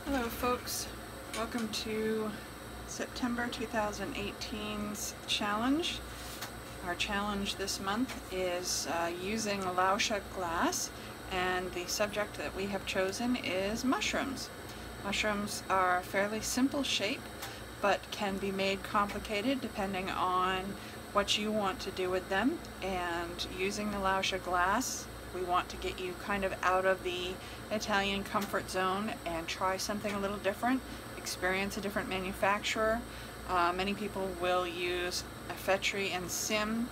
Hello folks, welcome to September 2018's challenge. Our challenge this month is using Lauscha glass, and the subject that we have chosen is mushrooms. Mushrooms are a fairly simple shape but can be made complicated depending on what you want to do with them, and using the Lauscha glass we want to get you kind of out of the Italian comfort zone and try something a little different, experience a different manufacturer. Many people will use Fettri and Sim.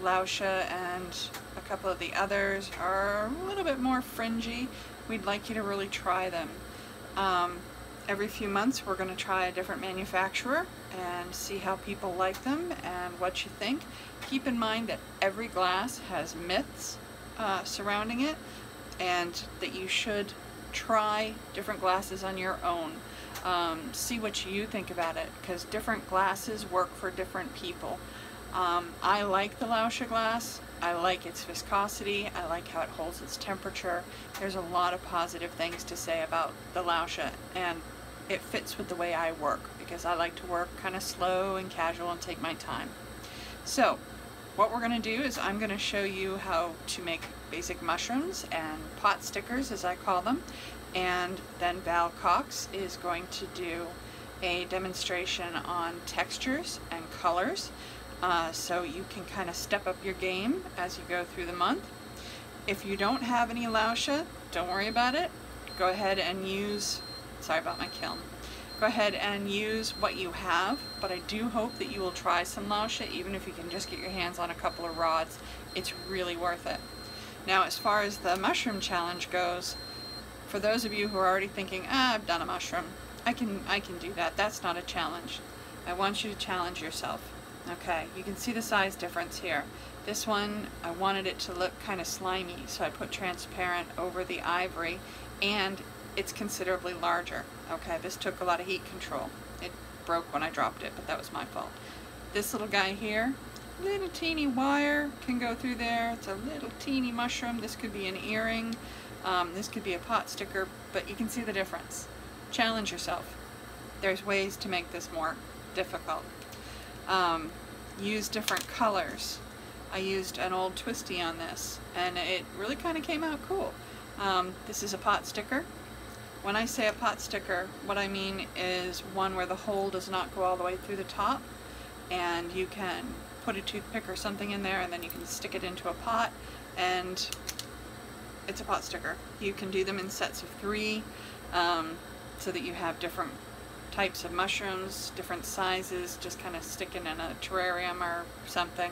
Lauscha and a couple of the others are a little bit more fringy. We'd like you to really try them. Every few months we're going to try a different manufacturer and see how people like them and what you think. Keep in mind that every glass has myths surrounding it, and that you should try different glasses on your own. See what you think about it, because different glasses work for different people. I like the Lauscha glass. I like its viscosity. I like how it holds its temperature. There's a lot of positive things to say about the Lauscha, and it fits with the way I work, because I like to work kind of slow and casual and take my time. So what we're going to do is I'm going to show you how to make basic mushrooms and pot stickers, as I call them, and then Val Cox is going to do a demonstration on textures and colors, so you can kind of step up your game as you go through the month. If you don't have any Lauscha, don't worry about it. Go ahead and use, sorry about my kiln. Go ahead and use what you have, but I do hope that you will try some Lauscha, even if you can just get your hands on a couple of rods. It's really worth it. Now, as far as the mushroom challenge goes, for those of you who are already thinking, I've done a mushroom, I can do that. That's not a challenge. I want you to challenge yourself. Okay, you can see the size difference here. This one, I wanted it to look kind of slimy, so I put transparent over the ivory, and it's considerably larger. Okay, this took a lot of heat control. It broke when I dropped it, but that was my fault. This little guy here, little teeny wire can go through there. It's a little teeny mushroom. This could be an earring. This could be a pot sticker, but you can see the difference. Challenge yourself. There's ways to make this more difficult. Use different colors. I used an old twisty on this, and it really kind of came out cool. This is a pot sticker. When I say a pot sticker, what I mean is one where the hole does not go all the way through the top, and you can put a toothpick or something in there, and then you can stick it into a pot, and it's a pot sticker. You can do them in sets of 3, so that you have different types of mushrooms, different sizes, just kind of sticking in a terrarium or something.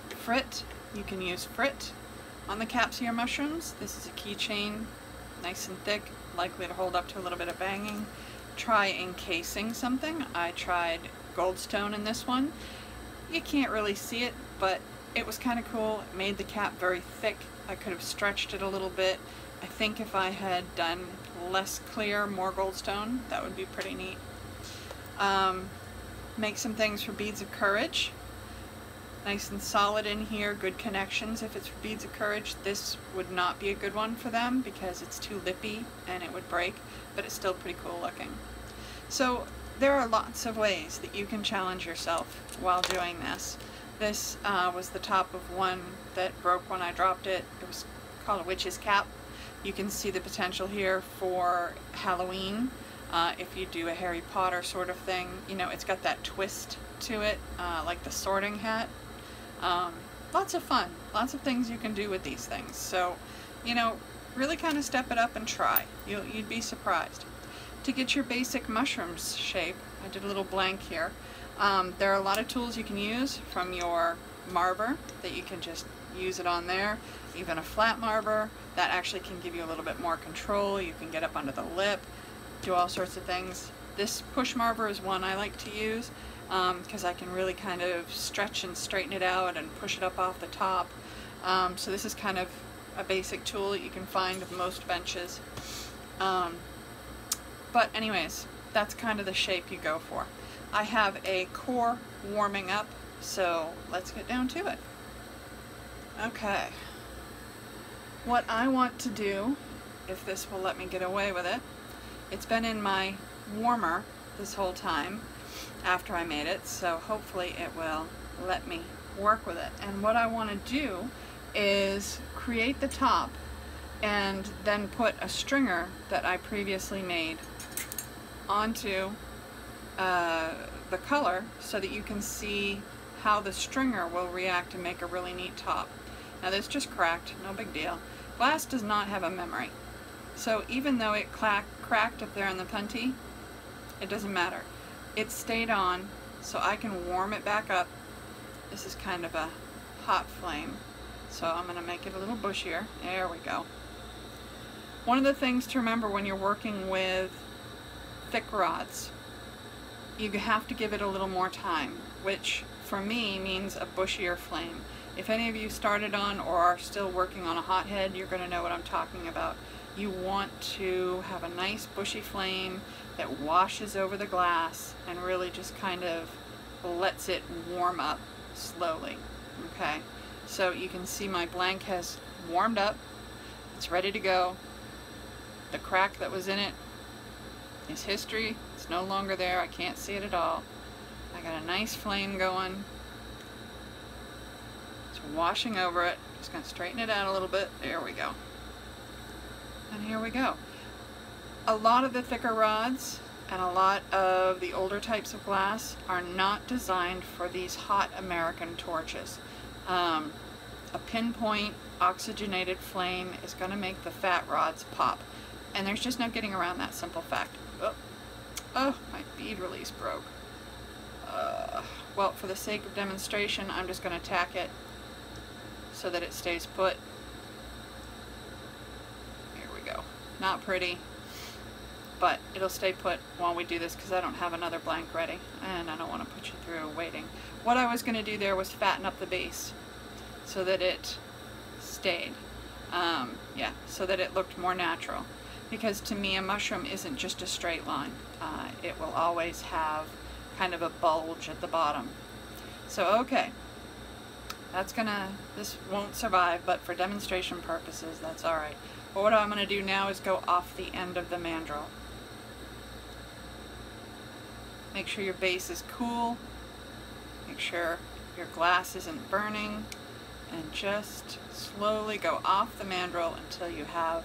Frit, you can use frit on the caps of your mushrooms. This is a keychain, nice and thick, likely to hold up to a little bit of banging. Try encasing something. I tried goldstone in this one. You can't really see it, but it was kind of cool. It made the cap very thick. I could have stretched it a little bit. I think if I had done less clear, more goldstone, that would be pretty neat. Make some things for beads of courage. Nice and solid in here, good connections. If it's for beads of courage, this would not be a good one for them because it's too lippy and it would break, but it's still pretty cool looking. So there are lots of ways that you can challenge yourself while doing this. This was the top of one that broke when I dropped it. It was called a witch's cap. You can see the potential here for Halloween. If you do a Harry Potter sort of thing, you know, it's got that twist to it, like the sorting hat. Lots of fun, lots of things you can do with these things. So, you know, really kind of step it up and try. You'd be surprised. To get your basic mushrooms shape, I did a little blank here. There are a lot of tools you can use, from your marber that you can just use it on there, even a flat marber that actually can give you a little bit more control. You can get up under the lip, do all sorts of things. This push marber is one I like to use because I can really kind of stretch and straighten it out and push it up off the top. So this is kind of a basic tool that you can find at most benches. But anyways, that's kind of the shape you go for. I have a core warming up, so let's get down to it. Okay. What I want to do if this will let me get away with it. It's been in my warmer this whole time after I made it, so hopefully it will let me work with it. And what I want to do is create the top and then put a stringer that I previously made onto the color so that you can see how the stringer will react and make a really neat top. Now this just cracked, no big deal. Glass does not have a memory, so even though it cracked up there in the puntee, it doesn't matter. It stayed on, so I can warm it back up. This is kind of a hot flame, so I'm going to make it a little bushier. There we go. One of the things to remember when you're working with thick rods, you have to give it a little more time, which for me means a bushier flame. If any of you started on or are still working on a hothead, you're going to know what I'm talking about. You want to have a nice bushy flame that washes over the glass and really just kind of lets it warm up slowly. Okay, so you can see my blank has warmed up. It's ready to go. The crack that was in it is history. It's no longer there. I can't see it at all. I got a nice flame going. It's washing over it. Just going to straighten it out a little bit. There we go. And here we go. A lot of the thicker rods and a lot of the older types of glass are not designed for these hot American torches. A pinpoint oxygenated flame is going to make the fat rods pop. And there's just no getting around that simple fact. Oh, my bead release broke. Well, for the sake of demonstration, I'm just going to tack it so that it stays put. Here we go. Not pretty, but it'll stay put while we do this because I don't have another blank ready and I don't want to put you through waiting. What I was going to do there was fatten up the base so that it stayed. Yeah, so that it looked more natural. Because to me a mushroom isn't just a straight line. It will always have kind of a bulge at the bottom. So okay, this won't survive, but for demonstration purposes that's alright. But what I'm going to do now is go off the end of the mandrel. Make sure your base is cool, make sure your glass isn't burning, and just slowly go off the mandrel until you have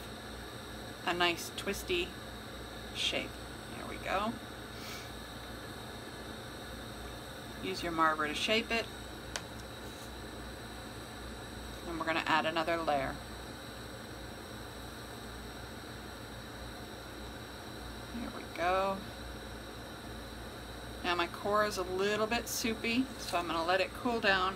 a nice twisty shape. There we go. Use your marber to shape it. And we're going to add another layer. Here we go. Now my core is a little bit soupy, so I'm going to let it cool down.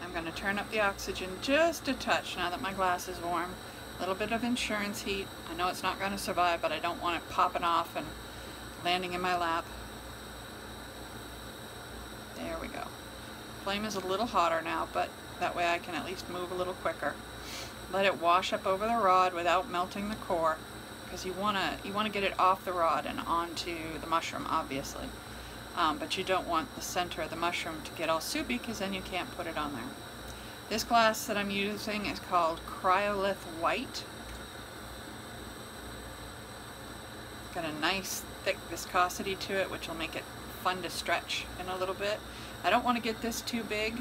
I'm going to turn up the oxygen just a touch now that my glass is warm. A little bit of insurance heat. I know it's not going to survive, but I don't want it popping off and landing in my lap. There we go. Flame is a little hotter now, but that way I can at least move a little quicker. Let it wash up over the rod without melting the core, because you want to get it off the rod and onto the mushroom, obviously. But you don't want the center of the mushroom to get all soupy, because then you can't put it on there. This glass that I'm using is called Cryolith White. Got a nice thick viscosity to it, which will make it fun to stretch in a little bit. I don't want to get this too big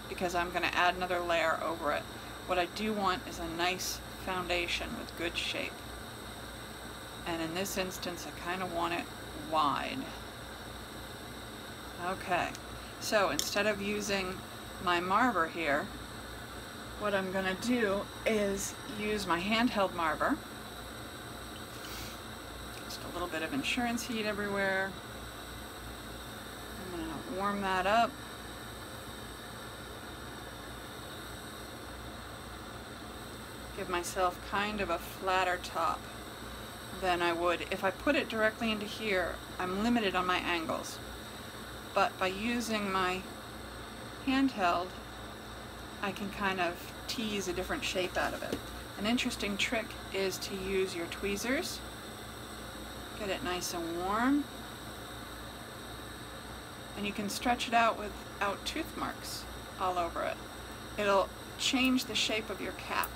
because I'm going to add another layer over it. What I do want is a nice foundation with good shape. And in this instance, I kind of want it wide. Okay, so instead of using my marber here, what I'm going to do is use my handheld marber. Just a little bit of insurance heat everywhere. I'm going to warm that up. Give myself kind of a flatter top than I would. If I put it directly into here, I'm limited on my angles. But by using my handheld, I can kind of tease a different shape out of it. An interesting trick is to use your tweezers. Get it nice and warm. And you can stretch it out without tooth marks all over it. It'll change the shape of your cap.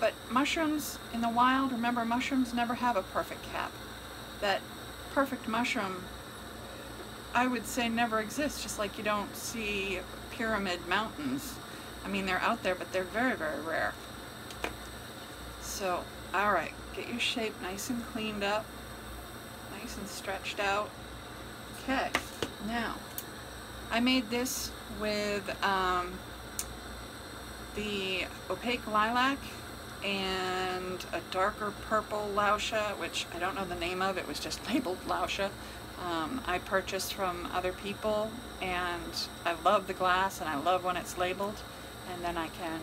But mushrooms in the wild, remember, mushrooms never have a perfect cap. That perfect mushroom, I would say, never exists, just like you don't see pyramid mountains. I mean, they're out there, but they're very, very rare. So, alright, get your shape nice and cleaned up, nice and stretched out. Okay, now, I made this with the opaque lilac and a darker purple Lauscha, which I don't know the name of, it was just labeled Lauscha. I purchased from other people, and I love the glass and I love when it's labeled, and then I can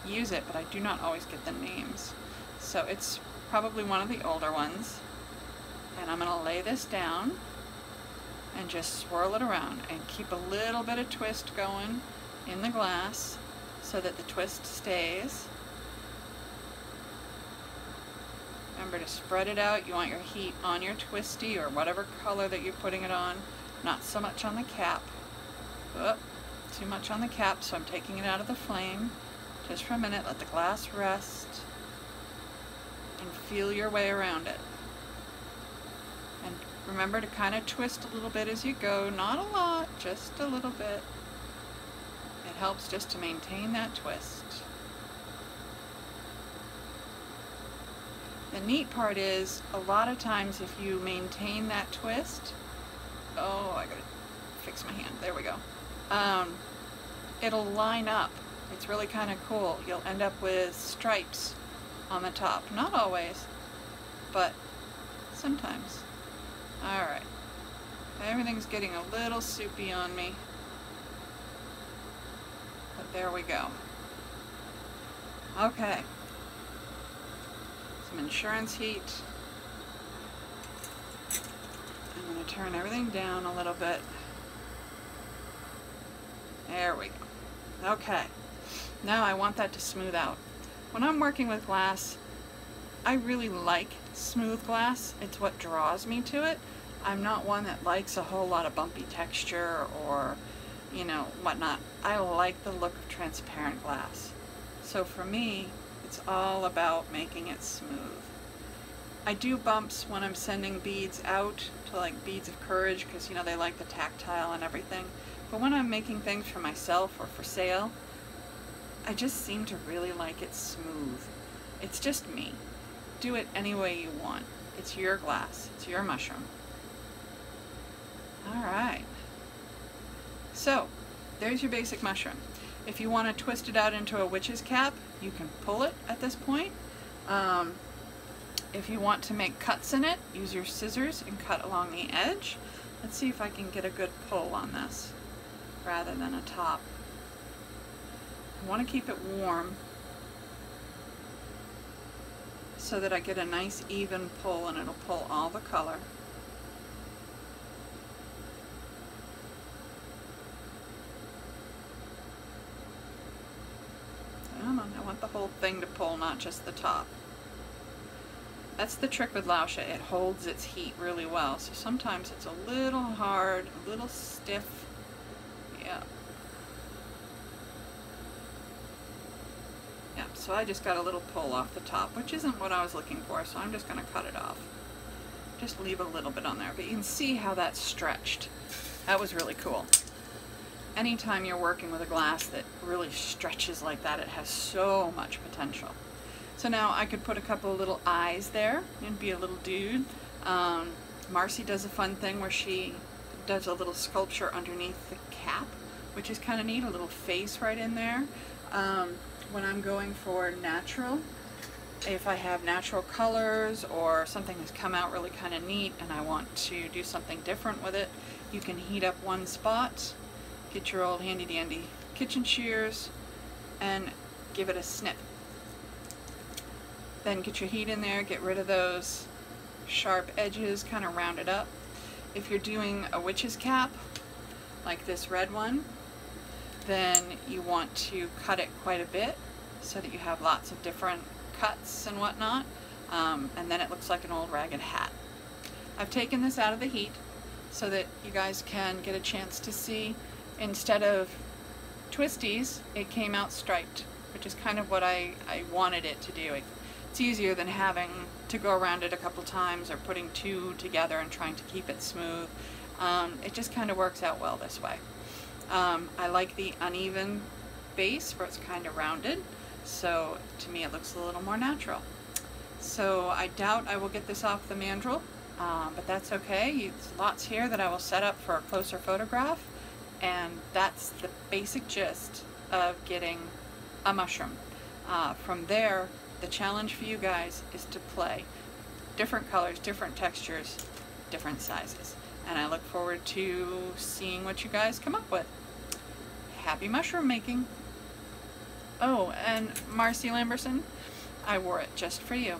use it, but I do not always get the names. So it's probably one of the older ones, and I'm going to lay this down and just swirl it around and keep a little bit of twist going in the glass so that the twist stays. Remember to spread it out. You want your heat on your twisty or whatever color that you're putting it on, not so much on the cap. Oh, too much on the cap, so I'm taking it out of the flame just for a minute. Let the glass rest and feel your way around it. And remember to kind of twist a little bit as you go, not a lot, just a little bit. It helps just to maintain that twist. The neat part is, a lot of times if you maintain that twist, oh, I gotta fix my hand, there we go. It'll line up. It's really kind of cool. You'll end up with stripes on the top. Not always, but sometimes. Alright. Everything's getting a little soupy on me. But there we go. Okay. Some insurance heat. I'm going to turn everything down a little bit. There we go. Okay. Now I want that to smooth out. When I'm working with glass, I really like smooth glass. It's what draws me to it. I'm not one that likes a whole lot of bumpy texture or, you know, whatnot. I like the look of transparent glass. So for me, it's all about making it smooth. I do bumps when I'm sending beads out to, like, Beads of Courage, because, you know, they like the tactile and everything. But when I'm making things for myself or for sale, I just seem to really like it smooth. It's just me. Do it any way you want. It's your glass. It's your mushroom. Alright. So, there's your basic mushroom. If you want to twist it out into a witch's cap, you can pull it at this point. If you want to make cuts in it, use your scissors and cut along the edge. Let's see if I can get a good pull on this rather than a top. I want to keep it warm so that I get a nice even pull, and it'll pull all the color. I want the whole thing to pull, not just the top. That's the trick with Lauscha. It holds its heat really well. So sometimes it's a little hard, a little stiff. Yeah. Yeah, so I just got a little pull off the top, which isn't what I was looking for, so I'm just going to cut it off. Just leave a little bit on there, but you can see how that's stretched. That was really cool. Anytime you're working with a glass that really stretches like that, it has so much potential. So now I could put a couple of little eyes there and be a little dude. Marcy does a fun thing where she does a little sculpture underneath the cap, which is kind of neat, a little face right in there. When I'm going for natural, if I have natural colors or something has come out really kind of neat and I want to do something different with it, you can heat up one spot, get your old handy dandy kitchen shears and give it a snip. Then get your heat in there, get rid of those sharp edges, kind of round it up. If you're doing a witch's cap, like this red one, then you want to cut it quite a bit so that you have lots of different cuts and whatnot, and then it looks like an old ragged hat. I've taken this out of the heat so that you guys can get a chance to see, instead of twisties, it came out striped. which is kind of what I wanted it to do. It's easier than having to go around it a couple times or putting two together and trying to keep it smooth. It just kind of works out well this way. I like the uneven base where it's kind of rounded, so to me it looks a little more natural. So I doubt I will get this off the mandrel, but that's okay. There's lots here that I will set up for a closer photograph, and that's the basic gist of getting a mushroom. From there, the challenge for you guys is to play different colors, different textures, different sizes. And I look forward to seeing what you guys come up with. Happy mushroom making! Oh, and Marcy Lamberson, I wore it just for you.